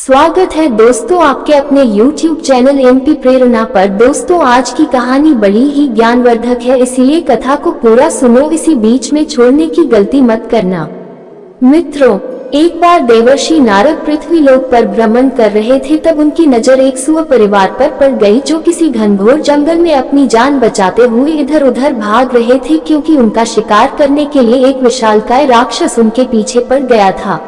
स्वागत है दोस्तों आपके अपने YouTube चैनल एमपी प्रेरणा पर। दोस्तों आज की कहानी बड़ी ही ज्ञानवर्धक है, इसलिए कथा को पूरा सुनो, इसी बीच में छोड़ने की गलती मत करना। मित्रों, एक बार देवर्षि नारद पृथ्वी लोक पर भ्रमण कर रहे थे, तब उनकी नजर एक सुअर परिवार पर पड़ गई जो किसी घनघोर जंगल में अपनी जान बचाते हुए इधर उधर भाग रहे थे, क्योंकि उनका शिकार करने के लिए एक विशालकाय राक्षस उनके पीछे पड़ गया था।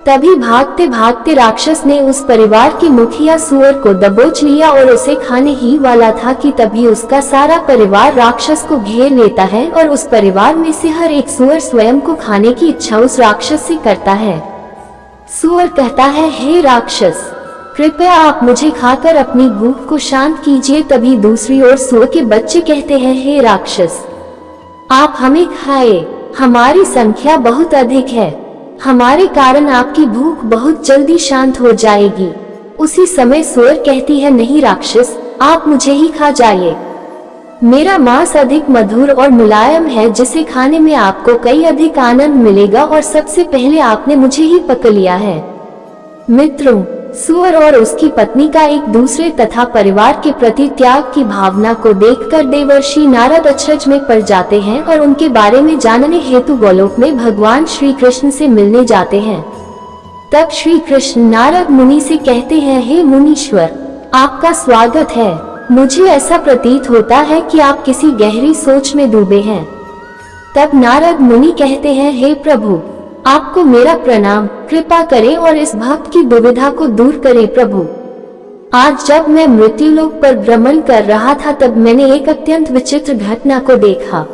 तभी भागते भागते राक्षस ने उस परिवार के मुखिया सुअर को दबोच लिया और उसे खाने ही वाला था कि तभी उसका सारा परिवार राक्षस को घेर लेता है और उस परिवार में से हर एक सुअर स्वयं को खाने की इच्छा उस राक्षस से करता है। सुअर कहता है, हे राक्षस, कृपया आप मुझे खाकर अपनी भूख को शांत कीजिए। तभी दूसरी ओर सुअर के बच्चे कहते हैं, हे राक्षस, आप हमें खाए, हमारी संख्या बहुत अधिक है, हमारे कारण आपकी भूख बहुत जल्दी शांत हो जाएगी। उसी समय सुअर कहती है, नहीं राक्षस, आप मुझे ही खा जाइए, मेरा मांस अधिक मधुर और मुलायम है, जिसे खाने में आपको कई अधिक आनंद मिलेगा और सबसे पहले आपने मुझे ही पकड़ लिया है। मित्रों, सुअर और उसकी पत्नी का एक दूसरे तथा परिवार के प्रति त्याग की भावना को देखकर देवर्षि नारद अचरज में पड़ जाते हैं और उनके बारे में जानने हेतु गोलोक में भगवान श्री कृष्ण से मिलने जाते हैं। तब श्री कृष्ण नारद मुनि से कहते हैं, हे मुनीश्वर, आपका स्वागत है। मुझे ऐसा प्रतीत होता है कि आप किसी गहरी सोच में डूबे हैं। तब नारद मुनि कहते हैं, हे प्रभु, आपको मेरा प्रणाम, कृपा करें और इस भक्त की दुविधा को दूर करें। प्रभु, आज जब मैं मृत्युलोक पर भ्रमण कर रहा था, तब मैंने एक अत्यंत विचित्र घटना को देखा।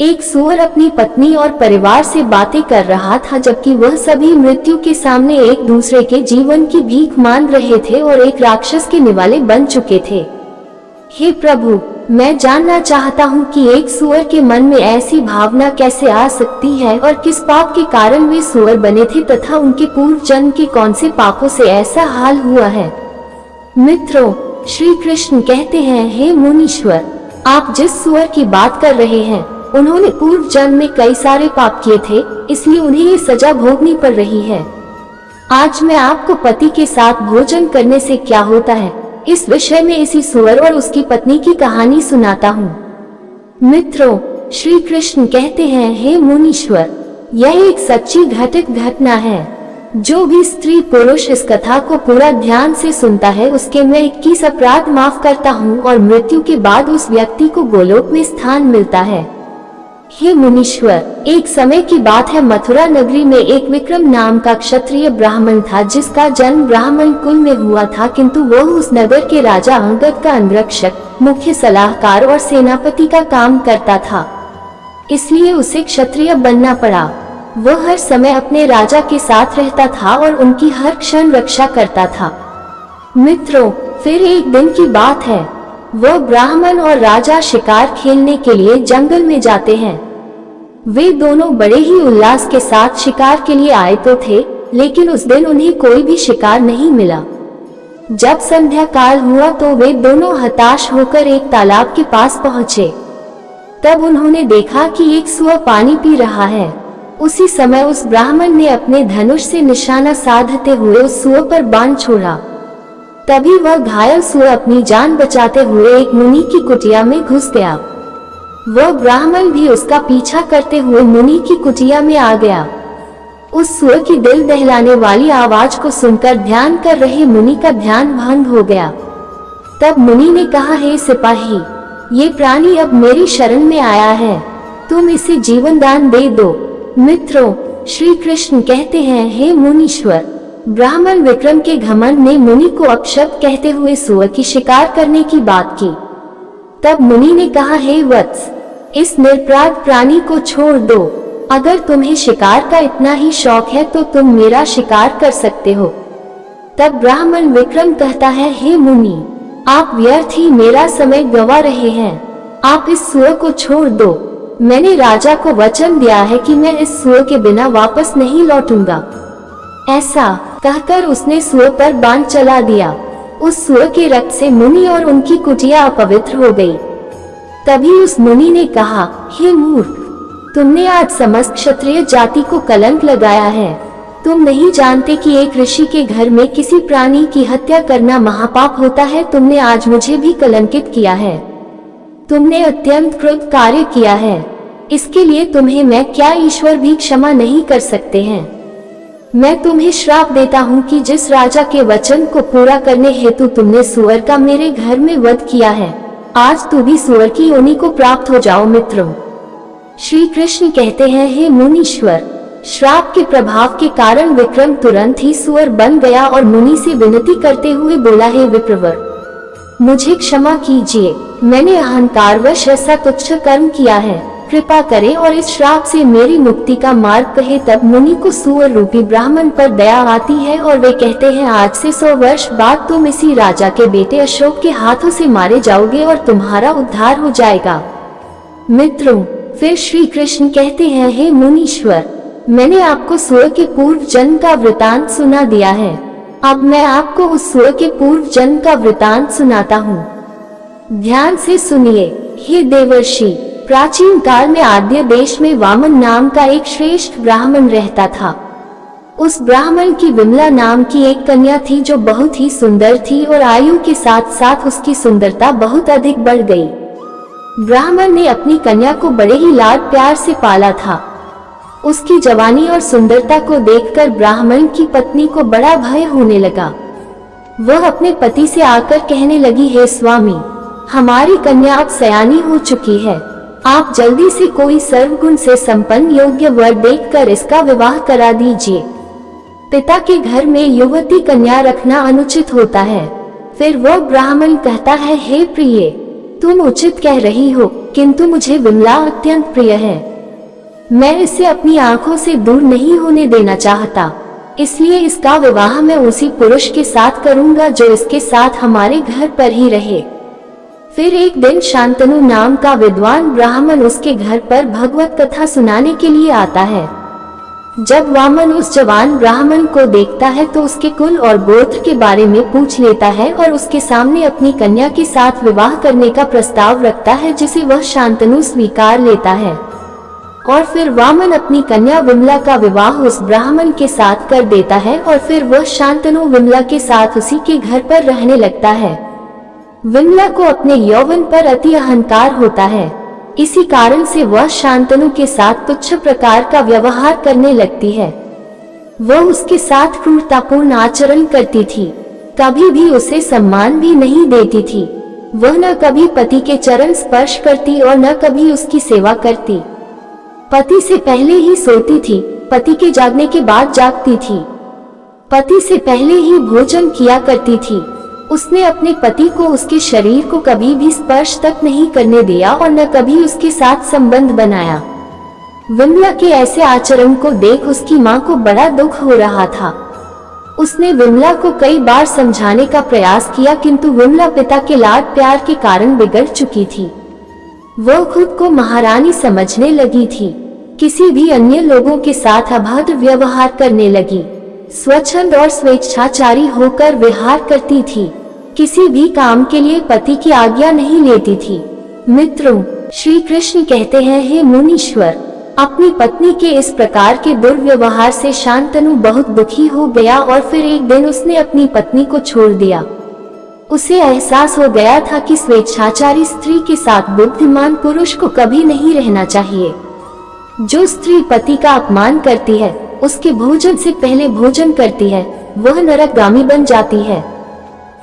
एक सुअर अपनी पत्नी और परिवार से बातें कर रहा था, जबकि वह सभी मृत्यु के सामने एक दूसरे के जीवन की भीख मांग रहे थे और एक राक्षस के निवाले बन चुके थे। हे प्रभु, मैं जानना चाहता हूँ कि एक सुअर के मन में ऐसी भावना कैसे आ सकती है और किस पाप के कारण वे सुअर बने थे तथा उनके पूर्व जन्म के कौन से पापों से ऐसा हाल हुआ है। मित्रों, श्री कृष्ण कहते हैं, हे मुनीश्वर, आप जिस सुअर की बात कर रहे हैं, उन्होंने पूर्व जन्म में कई सारे पाप किए थे, इसलिए उन्हें ये सजा भोगनी पड़ रही है। आज मैं आपको पति के साथ भोजन करने से क्या होता है, इस विषय में इसी सुअर और उसकी पत्नी की कहानी सुनाता हूँ। मित्रों, श्री कृष्ण कहते हैं, हे मुनीश्वर, यह एक सच्ची घटित घटना है। जो भी स्त्री पुरुष इस कथा को पूरा ध्यान से सुनता है, उसके मैं 21 अपराध माफ करता हूँ और मृत्यु के बाद उस व्यक्ति को गोलोक में स्थान मिलता है। हे मुनीश्वर, एक समय की बात है, मथुरा नगरी में एक विक्रम नाम का क्षत्रिय ब्राह्मण था, जिसका जन्म ब्राह्मण कुल में हुआ था, किंतु वह उस नगर के राजा अंगद का अंगरक्षक, मुख्य सलाहकार और सेनापति का काम करता था, इसलिए उसे क्षत्रिय बनना पड़ा। वह हर समय अपने राजा के साथ रहता था और उनकी हर क्षण रक्षा करता था। मित्रों, फिर एक दिन की बात है, वह ब्राह्मण और राजा शिकार खेलने के लिए जंगल में जाते हैं। वे दोनों बड़े ही उल्लास के साथ शिकार के लिए आए तो थे, लेकिन उस दिन उन्हें कोई भी शिकार नहीं मिला। जब संध्या काल हुआ तो वे दोनों हताश होकर एक तालाब के पास पहुंचे। तब उन्होंने देखा कि एक सुअर पानी पी रहा है। उसी समय उस ब्राह्मण ने अपने धनुष से निशाना साधते हुए उस सुअर पर बाण छोड़ा। तभी वह घायल सुअर अपनी जान बचाते हुए एक मुनि की कुटिया में घुस गया। वह ब्राह्मण भी उसका पीछा करते हुए मुनि की कुटिया में आ गया। उस सुअर की दिल दहलाने वाली आवाज को सुनकर ध्यान कर रहे मुनि का ध्यान भंग हो गया। तब मुनि ने कहा, हे सिपाही, ये प्राणी अब मेरी शरण में आया है, तुम इसे जीवन दान दे दो। मित्रों, श्री कृष्ण कहते हैं, हे मुनीश्वर, ब्राह्मण विक्रम के घमंड ने मुनि को अपशब्द कहते हुए सुअर की शिकार करने की बात की। तब मुनि ने कहा, हे वत्स, इस निरपराध प्राणी को छोड़ दो। अगर तुम्हें शिकार का इतना ही शौक है तो तुम मेरा शिकार कर सकते हो। तब ब्राह्मण विक्रम कहता है, हे मुनि, आप व्यर्थ ही मेरा समय गंवा रहे हैं, आप इस सुअर को छोड़ दो। मैंने राजा को वचन दिया है कि मैं इस सुअर के बिना वापस नहीं लौटूंगा। ऐसा कहकर उसने सुअर पर बाण चला दिया। उस सुअर के रक्त से मुनि और उनकी कुटिया अपवित्र हो गई। तभी उस मुनि ने कहा, हे मूर्ख, तुमने आज समस्त क्षत्रिय जाति को कलंक लगाया है। तुम नहीं जानते कि एक ऋषि के घर में किसी प्राणी की हत्या करना महापाप होता है। तुमने आज मुझे भी कलंकित किया है। तुमने अत्यंत क्रूर कार्य किया है। इसके लिए तुम्हें मैं क्या ईश्वर भी क्षमा नहीं कर सकते हैं। मैं तुम्हें श्राप देता हूँ कि जिस राजा के वचन को पूरा करने हेतु तुमने सूअर का मेरे घर में वध किया है, आज तू भी सूअर की योनि को प्राप्त हो जाओ। मित्रों, श्री कृष्ण कहते हैं, हे मुनीश्वर, श्राप के प्रभाव के कारण विक्रम तुरंत ही सूअर बन गया और मुनि से विनती करते हुए बोला, हे विप्रवर, मुझे क्षमा कीजिए, मैंने अहंकारवश ऐसा तुच्छ कर्म किया है, कृपा करें और इस श्राप से मेरी मुक्ति का मार्ग कहे। तब मुनि को सूअर रूपी ब्राह्मण पर दया आती है और वे कहते हैं, आज से 100 वर्ष बाद तुम इसी राजा के बेटे अशोक के हाथों से मारे जाओगे और तुम्हारा उद्धार हो जाएगा। मित्रों, फिर श्री कृष्ण कहते हैं, हे मुनीश्वर, मैंने आपको सूअर के पूर्व जन्म का वृतांत सुना दिया है। अब मैं आपको उस सूअर के पूर्व जन्म का वृतांत सुनाता हूँ। ध्यान से सुनिए। हे देवर्षि, प्राचीन काल में आद्य देश में वामन नाम का एक श्रेष्ठ ब्राह्मण रहता था। उस ब्राह्मण की विमला नाम की एक कन्या थी जो बहुत ही सुंदर थी और आयु के साथ साथ उसकी सुंदरता बहुत अधिक बढ़ गई। ब्राह्मण ने अपनी कन्या को बड़े ही लाड प्यार से पाला था। उसकी जवानी और सुंदरता को देखकर ब्राह्मण की पत्नी को बड़ा भय होने लगा। वह अपने पति से आकर कहने लगी, हे स्वामी, हमारी कन्या अब सयानी हो चुकी है, आप जल्दी से कोई सर्वगुण से संपन्न योग्य वर देखकर इसका विवाह करा दीजिए। पिता के घर में युवती कन्या रखना अनुचित होता है। फिर वह ब्राह्मण कहता है, हे प्रिय, तुम उचित कह रही हो, किंतु मुझे विमला अत्यंत प्रिय है। मैं इसे अपनी आंखों से दूर नहीं होने देना चाहता, इसलिए इसका विवाह मैं उसी पुरुष के साथ करूंगा जो इसके साथ हमारे घर पर ही रहे। फिर एक दिन शांतनु नाम का विद्वान ब्राह्मण उसके घर पर भगवत कथा सुनाने के लिए आता है। जब वामन उस जवान ब्राह्मण को देखता है तो उसके कुल और गोत्र के बारे में पूछ लेता है और उसके सामने अपनी कन्या के साथ विवाह करने का प्रस्ताव रखता है, जिसे वह शांतनु स्वीकार लेता है। और फिर वामन अपनी कन्या विमला का विवाह उस ब्राह्मण के साथ कर देता है और फिर वह शांतनु विमला के साथ उसी के घर पर रहने लगता है। विमला को अपने यौवन पर अति अहंकार होता है, इसी कारण से वह शांतनु के साथ तुच्छ प्रकार का व्यवहार करने लगती है। वह उसके साथ क्रूरतापूर्ण आचरण करती थी, कभी भी उसे सम्मान भी नहीं देती थी। वह न कभी पति के चरण स्पर्श करती और न कभी उसकी सेवा करती। पति से पहले ही सोती थी, पति के जागने के बाद जागती थी। पति से पहले ही भोजन किया करती थी। उसने अपने पति को उसके शरीर को कभी भी स्पर्श तक नहीं करने दिया और न कभी उसके साथ संबंध बनाया। विमला के ऐसे आचरण को देख उसकी मां को बड़ा दुख हो रहा था। उसने विमला को कई बार समझाने का प्रयास किया, किंतु विमला पिता के लाड प्यार के कारण बिगड़ चुकी थी। वह खुद को महारानी समझने लगी थी, किसी भी अन्य लोगों के साथ अभद्र व्यवहार करने लगी, स्वच्छंद और स्वेच्छाचारी होकर विहार करती थी, किसी भी काम के लिए पति की आज्ञा नहीं लेती थी। मित्रों, श्री कृष्ण कहते हैं, हे मुनीश्वर, अपनी पत्नी के इस प्रकार के दुर्व्यवहार से शांतनु बहुत दुखी हो गया और फिर एक दिन उसने अपनी पत्नी को छोड़ दिया। उसे एहसास हो गया था कि स्वेच्छाचारी स्त्री के साथ बुद्धिमान पुरुष को कभी नहीं रहना चाहिए। जो स्त्री पति का अपमान करती है, उसके भोजन से पहले भोजन करती है, वह नरकगामी बन जाती है।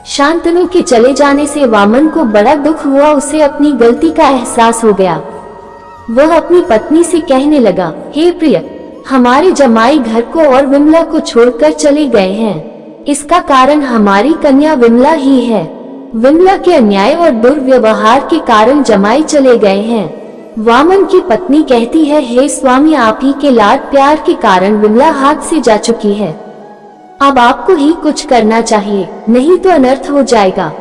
शांतनु के चले जाने से वामन को बड़ा दुख हुआ, उसे अपनी गलती का एहसास हो गया। वह अपनी पत्नी से कहने लगा, हे प्रिय, हमारे जमाई घर को और विमला को छोड़कर चले गए हैं। इसका कारण हमारी कन्या विमला ही है। विमला के अन्याय और दुर्व्यवहार के कारण जमाई चले गए हैं। वामन की पत्नी कहती है, हे स्वामी, आप ही के लाड प्यार के कारण विमला हाथ से जा चुकी है। अब आपको ही कुछ करना चाहिए, नहीं तो अनर्थ हो जाएगा।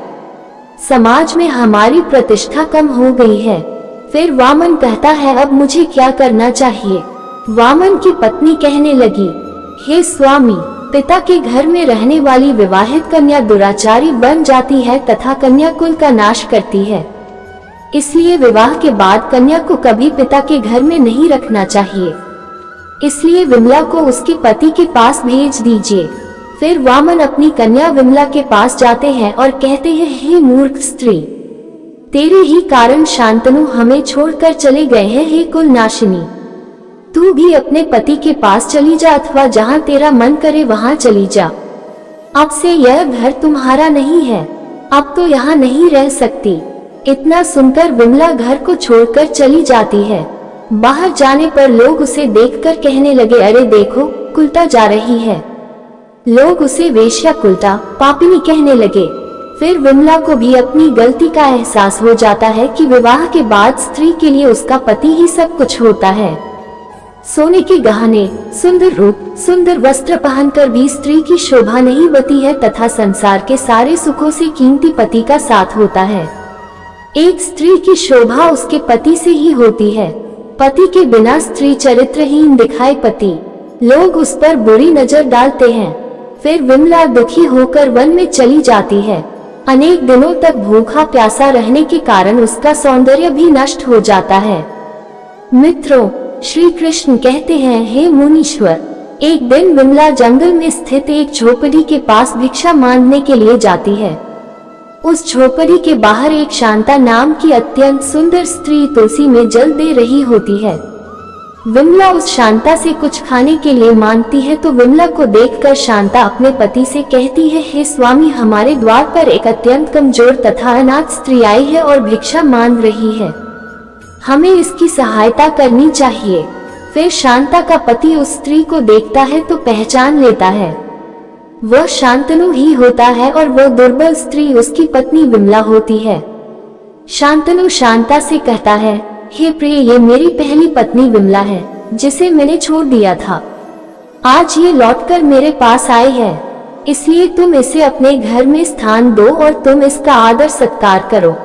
समाज में हमारी प्रतिष्ठा कम हो गई है। फिर वामन कहता है, अब मुझे क्या करना चाहिए? वामन की पत्नी कहने लगी, हे स्वामी, पिता के घर में रहने वाली विवाहित कन्या दुराचारी बन जाती है तथा कन्या कुल का नाश करती है। इसलिए विवाह के बाद कन्या को कभी पिता के घर में नहीं रखना चाहिए। इसलिए विमला को उसके पति के पास भेज दीजिए। फिर वामन अपनी कन्या विमला के पास जाते हैं और कहते हैं, हे मूर्ख स्त्री, तेरे ही कारण शांतनु हमें छोड़कर चले गए हैं। हे कुल नाशिनी, तू भी अपने पति के पास चली जा अथवा जहाँ तेरा मन करे वहाँ चली जा। अब से यह घर तुम्हारा नहीं है, अब तो यहाँ नहीं रह सकती। इतना सुनकर विमला घर को छोड़कर चली जाती है। बाहर जाने पर लोग उसे देखकर कहने लगे, अरे देखो, कुलटा जा रही है। लोग उसे वेश्या, कुलटा, पापिनी कहने लगे। फिर विमला को भी अपनी गलती का एहसास हो जाता है कि विवाह के बाद स्त्री के लिए उसका पति ही सब कुछ होता है। सोने के गहने, सुंदर रूप, सुंदर वस्त्र पहनकर भी स्त्री की शोभा नहीं बढ़ती है तथा संसार के सारे सुखों से कीमती पति का साथ होता है। एक स्त्री की शोभा उसके पति से ही होती है। पति के बिना स्त्री चरित्रहीन दिखाए पति, लोग उस पर बुरी नजर डालते हैं। फिर विमला दुखी होकर वन में चली जाती है। अनेक दिनों तक भूखा प्यासा रहने के कारण उसका सौंदर्य भी नष्ट हो जाता है। मित्रों, श्री कृष्ण कहते हैं, हे मुनीश्वर, एक दिन विमला जंगल में स्थित एक झोपड़ी के पास भिक्षा मांगने के लिए जाती है। उस झोपड़ी के बाहर एक शांता नाम की अत्यंत सुंदर स्त्री तुलसी में जल दे रही होती है। विमला उस शांता से कुछ खाने के लिए मांगती है तो विमला को देखकर शांता अपने पति से कहती है, हे स्वामी, हमारे द्वार पर एक अत्यंत कमजोर तथा अनाथ स्त्री आई है और भिक्षा मांग रही है, हमें इसकी सहायता करनी चाहिए। फिर शांता का पति उस स्त्री को देखता है तो पहचान लेता है, वह शांतनु ही होता है और वह दुर्बल स्त्री उसकी पत्नी विमला होती है। शांतनु शांता से कहता है, हे प्रिय, ये मेरी पहली पत्नी विमला है जिसे मैंने छोड़ दिया था। आज ये लौटकर मेरे पास आई है, इसलिए तुम इसे अपने घर में स्थान दो और तुम इसका आदर सत्कार करो,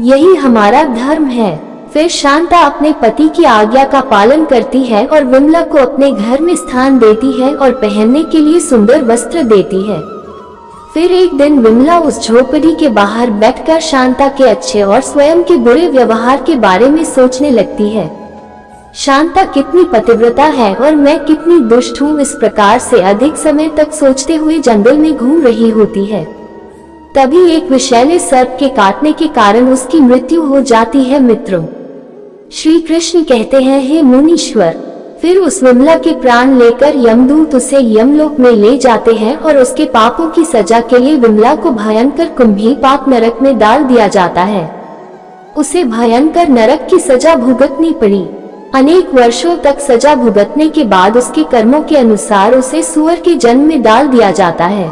यही हमारा धर्म है। फिर शांता अपने पति की आज्ञा का पालन करती है और विमला को अपने घर में स्थान देती है और पहनने के लिए सुंदर वस्त्र देती है। फिर एक दिन विमला उस झोपड़ी के बाहर बैठकर शांता के अच्छे और स्वयं के बुरे व्यवहार के बारे में सोचने लगती है। शांता कितनी पतिव्रता है और मैं कितनी दुष्ट हूँ, इस प्रकार से अधिक समय तक सोचते हुए जंगल में घूम रही होती है। तभी एक विषैले सर्प के काटने के कारण उसकी मृत्यु हो जाती है। मित्रों, श्री कृष्ण कहते हैं, हे मुनीश्वर, फिर उस विमला के प्राण लेकर यमदूत उसे यमलोक में ले जाते हैं और उसके पापों की सजा के लिए विमला को भयंकर कुंभी पाप नरक में डाल दिया जाता है। उसे भयंकर नरक की सजा भुगतनी पड़ी। अनेक वर्षों तक सजा भुगतने के बाद उसके कर्मों के अनुसार उसे सूअर के जन्म में डाल दिया जाता है।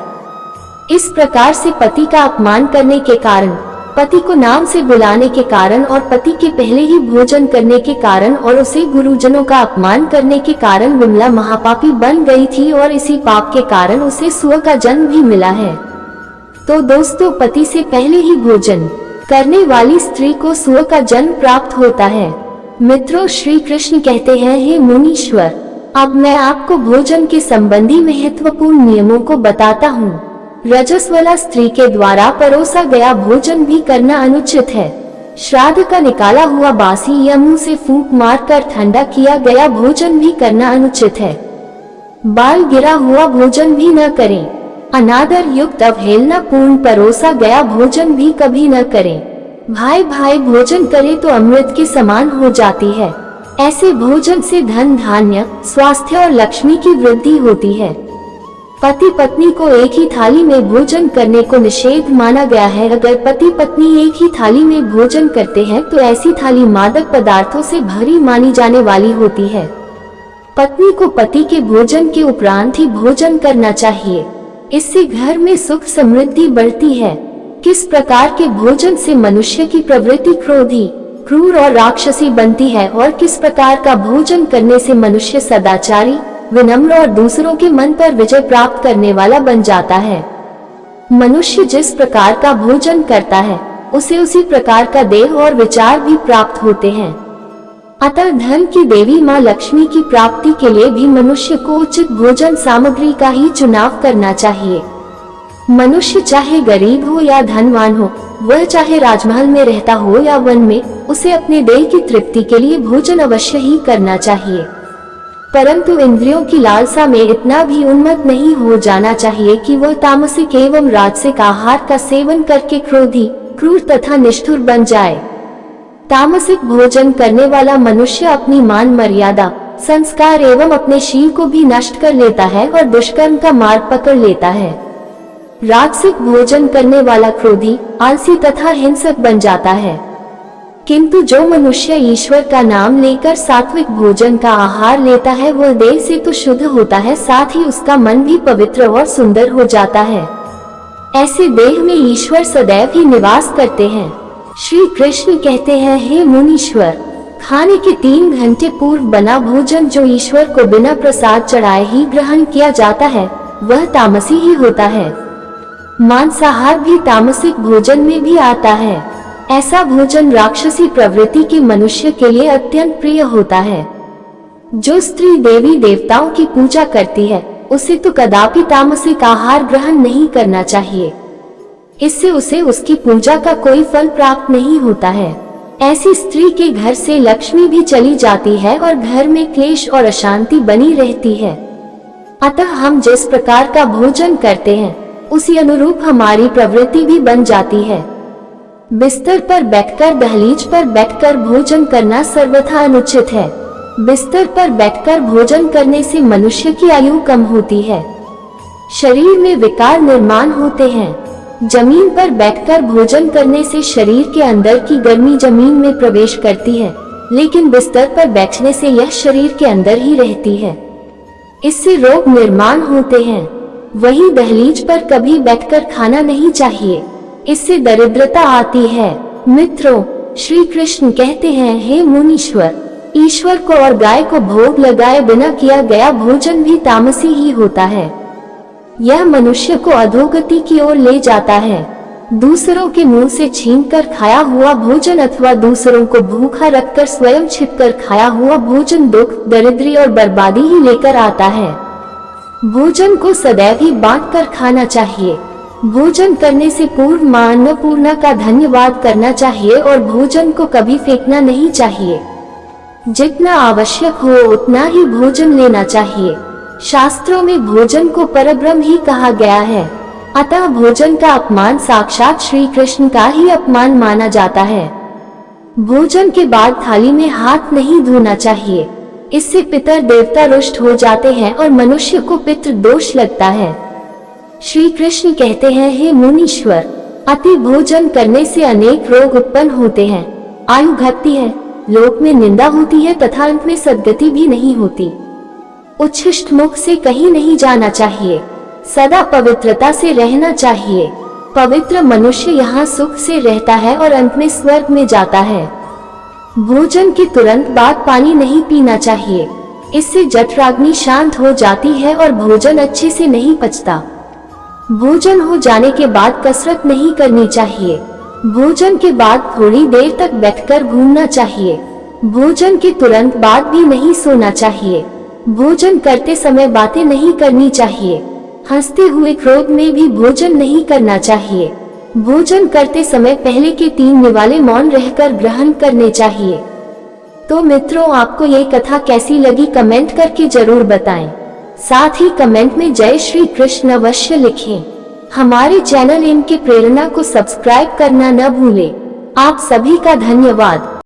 इस प्रकार से पति का अपमान करने के कारण, पति को नाम से बुलाने के कारण और पति के पहले ही भोजन करने के कारण और उसे गुरुजनों का अपमान करने के कारण विमला महापापी बन गई थी और इसी पाप के कारण उसे सूअर का जन्म भी मिला है। तो दोस्तों, पति से पहले ही भोजन करने वाली स्त्री को सूअर का जन्म प्राप्त होता है। मित्रों, श्री कृष्ण कहते हैं, हे मुनीश्वर, अब मैं आपको भोजन के संबंधी महत्वपूर्ण नियमों को बताता हूँ। रजस्वला स्त्री के द्वारा परोसा गया भोजन भी करना अनुचित है। श्राद्ध का निकाला हुआ बासी या मुंह से फूंक मारकर ठंडा किया गया भोजन भी करना अनुचित है। बाल गिरा हुआ भोजन भी न करें। अनादर युक्त अवहेलना पूर्ण परोसा गया भोजन भी कभी न करें। भाई भाई भोजन करे तो अमृत के समान हो जाती है। ऐसे भोजन से धन धान्य, स्वास्थ्य और लक्ष्मी की वृद्धि होती है। पति पत्नी को एक ही थाली में भोजन करने को निषेध माना गया है। अगर पति पत्नी एक ही थाली में भोजन करते हैं तो ऐसी थाली मादक पदार्थों से भरी मानी जाने वाली होती है। पत्नी को पति के भोजन के उपरांत ही भोजन करना चाहिए, इससे घर में सुख समृद्धि बढ़ती है। किस प्रकार के भोजन से मनुष्य की प्रवृत्ति क्रोधी, क्रूर और राक्षसी बनती है और किस प्रकार का भोजन करने से मनुष्य सदाचारी, विनम्र और दूसरों के मन पर विजय प्राप्त करने वाला बन जाता है। मनुष्य जिस प्रकार का भोजन करता है उसे उसी प्रकार का देह और विचार भी प्राप्त होते हैं। अतः धन की देवी माँ लक्ष्मी की प्राप्ति के लिए भी मनुष्य को उचित भोजन सामग्री का ही चुनाव करना चाहिए। मनुष्य चाहे गरीब हो या धनवान हो, वह चाहे राजमहल में रहता हो या वन में, उसे अपने देह की तृप्ति के लिए भोजन अवश्य ही करना चाहिए। परंतु इंद्रियों की लालसा में इतना भी उन्मत्त नहीं हो जाना चाहिए कि वह तामसिक एवं राजसिक आहार का सेवन करके क्रोधी, क्रूर तथा निष्ठुर बन जाए। तामसिक भोजन करने वाला मनुष्य अपनी मान मर्यादा, संस्कार एवं अपने शील को भी नष्ट कर लेता है और दुष्कर्म का मार्ग पकड़ लेता है। राजसिक भोजन करने वाला क्रोधी, आलसी तथा हिंसक बन जाता है। किंतु जो मनुष्य ईश्वर का नाम लेकर सात्विक भोजन का आहार लेता है वह देह से तो शुद्ध होता है, साथ ही उसका मन भी पवित्र और सुंदर हो जाता है। ऐसे देह में ईश्वर सदैव ही निवास करते हैं। श्री कृष्ण कहते हैं, हे मुनीश्वर, खाने के 3 घंटे पूर्व बना भोजन जो ईश्वर को बिना प्रसाद चढ़ाए ही ग्रहण किया जाता है वह तामसी ही होता है। मांसाहार भी तामसिक भोजन में भी आता है। ऐसा भोजन राक्षसी प्रवृत्ति के मनुष्य के लिए अत्यंत प्रिय होता है। जो स्त्री देवी देवताओं की पूजा करती है उसे तो कदापि तामसिक आहार ग्रहण नहीं करना चाहिए। इससे उसे उसकी पूजा का कोई फल प्राप्त नहीं होता है। ऐसी स्त्री के घर से लक्ष्मी भी चली जाती है और घर में क्लेश और अशांति बनी रहती है। अतः हम जिस प्रकार का भोजन करते हैं उसी अनुरूप हमारी प्रवृत्ति भी बन जाती है। बिस्तर पर बैठकर, दहलीज पर बैठकर भोजन करना सर्वथा अनुचित है। बिस्तर पर बैठकर भोजन करने से मनुष्य की आयु कम होती है, शरीर में विकार निर्माण होते हैं। जमीन पर बैठकर भोजन करने से शरीर के अंदर की गर्मी जमीन में प्रवेश करती है, लेकिन बिस्तर पर बैठने से यह शरीर के अंदर ही रहती है। इससे रोग निर्माण होते हैं। वहीं दहलीज पर कभी बैठकर खाना नहीं चाहिए, इससे दरिद्रता आती है। मित्रों, श्री कृष्ण कहते हैं, हे मुनीश्वर, ईश्वर को और गाय को भोग लगाए बिना किया गया भोजन भी तामसी ही होता है। यह मनुष्य को अधोगति की ओर ले जाता है। दूसरों के मुंह से छीनकर खाया हुआ भोजन अथवा दूसरों को भूखा रखकर स्वयं छिपकर खाया हुआ भोजन दुख, दरिद्री और बर्बादी ही लेकर आता है। भोजन को सदैव ही बांटकर खाना चाहिए। भोजन करने से पूर्व मां अन्नपूर्णा का धन्यवाद करना चाहिए और भोजन को कभी फेंकना नहीं चाहिए। जितना आवश्यक हो उतना ही भोजन लेना चाहिए। शास्त्रों में भोजन को परब्रह्म ही कहा गया है, अतः भोजन का अपमान साक्षात श्री कृष्ण का ही अपमान माना जाता है। भोजन के बाद थाली में हाथ नहीं धोना चाहिए, इससे पितर देवता रुष्ट हो जाते हैं और मनुष्य को पितृ दोष लगता है। श्री कृष्ण कहते हैं, हे मुनीश्वर, अति भोजन करने से अनेक रोग उत्पन्न होते हैं, आयु घटती है, लोक में निंदा होती है तथा अंत में सद्गति भी नहीं होती। उच्छिष्ट मुख से कहीं नहीं जाना चाहिए, सदा पवित्रता से रहना चाहिए। पवित्र मनुष्य यहाँ सुख से रहता है और अंत में स्वर्ग में जाता है। भोजन के तुरंत बाद पानी नहीं पीना चाहिए, इससे जठराग्नि शांत हो जाती है और भोजन अच्छे से नहीं पचता। भोजन हो जाने के बाद कसरत नहीं करनी चाहिए। भोजन के बाद थोड़ी देर तक बैठकर घूमना चाहिए। भोजन के तुरंत बाद भी नहीं सोना चाहिए। भोजन करते समय बातें नहीं करनी चाहिए। हंसते हुए क्रोध में भी भोजन नहीं करना चाहिए। भोजन करते समय पहले के 3 निवाले मौन रहकर ग्रहण करने चाहिए। तो मित्रों, आपको ये कथा कैसी लगी कमेंट करके जरूर बताएं। साथ ही कमेंट में जय श्री कृष्ण अवश्य लिखें। हमारे चैनल इनके प्रेरणा को सब्सक्राइब करना न भूलें। आप सभी का धन्यवाद।